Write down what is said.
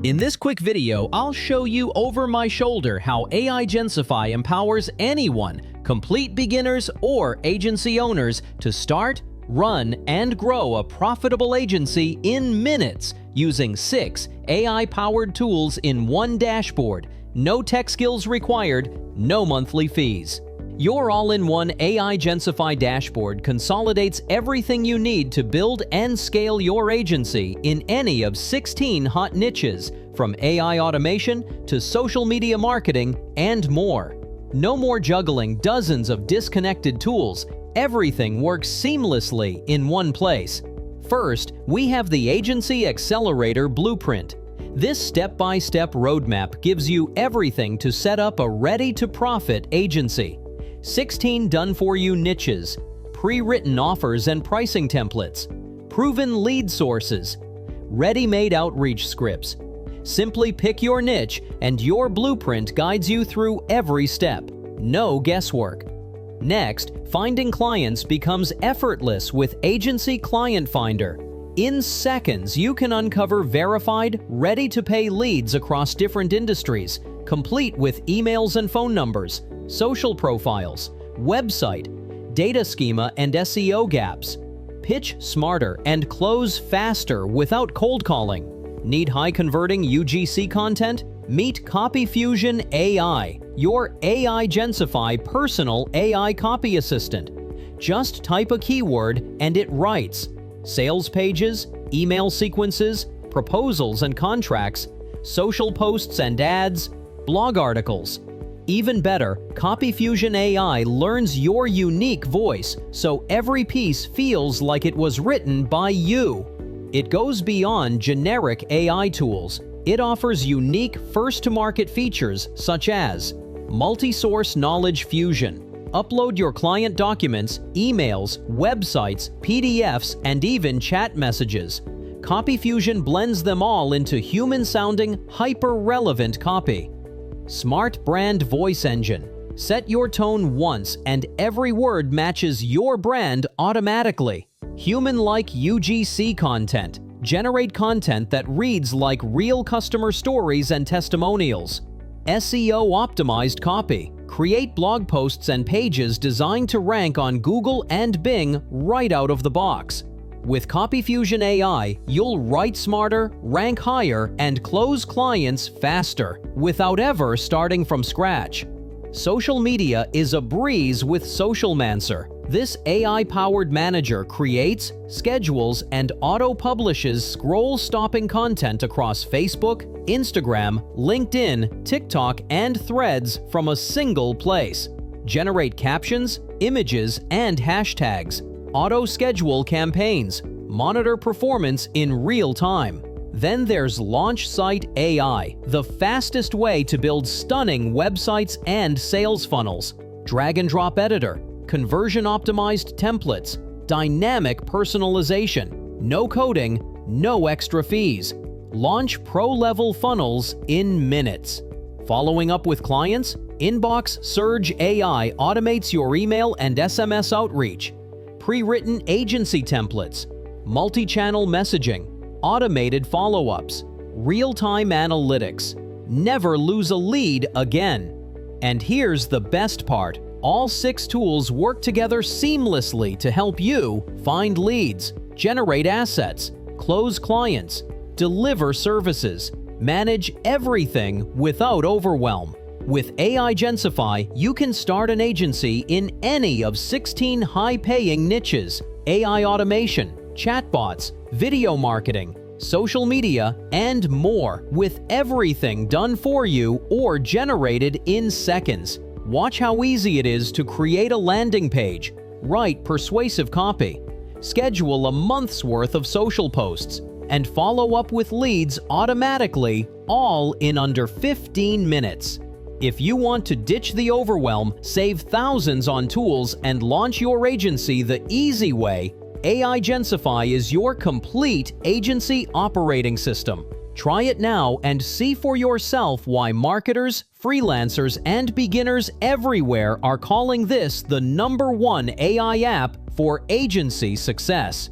In this quick video, I'll show you over my shoulder how AIgencify empowers anyone, complete beginners or agency owners, to start, run, and grow a profitable agency in minutes using 6 AI-powered tools in one dashboard. No tech skills required, no monthly fees. Your all-in-one AIgencify dashboard consolidates everything you need to build and scale your agency in any of 16 hot niches, from AI automation to social media marketing and more. No more juggling dozens of disconnected tools. Everything works seamlessly in one place. First, we have the Agency Accelerator Blueprint. This step-by-step roadmap gives you everything to set up a ready-to-profit agency. 16 done-for-you niches, pre-written offers and pricing templates, proven lead sources, ready-made outreach scripts. Simply pick your niche and your blueprint guides you through every step. No guesswork. Next, finding clients becomes effortless with Agency Client Finder. In seconds, you can uncover verified, ready-to-pay leads across different industries, complete with emails and phone numbers, social profiles, website, data schema and SEO gaps. Pitch smarter and close faster without cold calling. Need high-converting UGC content? Meet CopyFusion AI, your AIgencify personal AI copy assistant. Just type a keyword and it writes. Sales pages, email sequences, proposals and contracts, social posts and ads, blog articles. Even better, CopyFusion AI learns your unique voice, so every piece feels like it was written by you. It goes beyond generic AI tools. It offers unique first-to-market features such as multi-source knowledge fusion. Upload your client documents, emails, websites, PDFs, and even chat messages. CopyFusion blends them all into human-sounding, hyper-relevant copy. Smart Brand Voice Engine. Set your tone once and every word matches your brand automatically. Human-like UGC content. Generate content that reads like real customer stories and testimonials. SEO-optimized copy. Create blog posts and pages designed to rank on Google and Bing right out of the box. With CopyFusion AI, you'll write smarter, rank higher, and close clients faster, without ever starting from scratch. Social media is a breeze with SocialMancer. This AI-powered manager creates, schedules, and auto-publishes scroll-stopping content across Facebook, Instagram, LinkedIn, TikTok, and Threads from a single place. Generate captions, images, and hashtags. Auto-schedule campaigns. Monitor performance in real time. Then there's Launch Site AI, the fastest way to build stunning websites and sales funnels. Drag-and-drop editor. Conversion-optimized templates, dynamic personalization, no coding, no extra fees. Launch pro-level funnels in minutes. Following up with clients? Inbox Surge AI automates your email and SMS outreach. Pre-written agency templates, multi-channel messaging, automated follow-ups, real-time analytics. Never lose a lead again. And here's the best part. All 6 tools work together seamlessly to help you find leads, generate assets, close clients, deliver services, manage everything without overwhelm. With AIgencify, you can start an agency in any of 16 high-paying niches: AI automation, chatbots, video marketing, social media, and more, with everything done for you or generated in seconds. Watch how easy it is to create a landing page, write persuasive copy, schedule a month's worth of social posts, and follow up with leads automatically, all in under 15 minutes. If you want to ditch the overwhelm, save thousands on tools, and launch your agency the easy way, AIgencify is your complete agency operating system. Try it now and see for yourself why marketers, freelancers, and beginners everywhere are calling this the #1 AI app for agency success.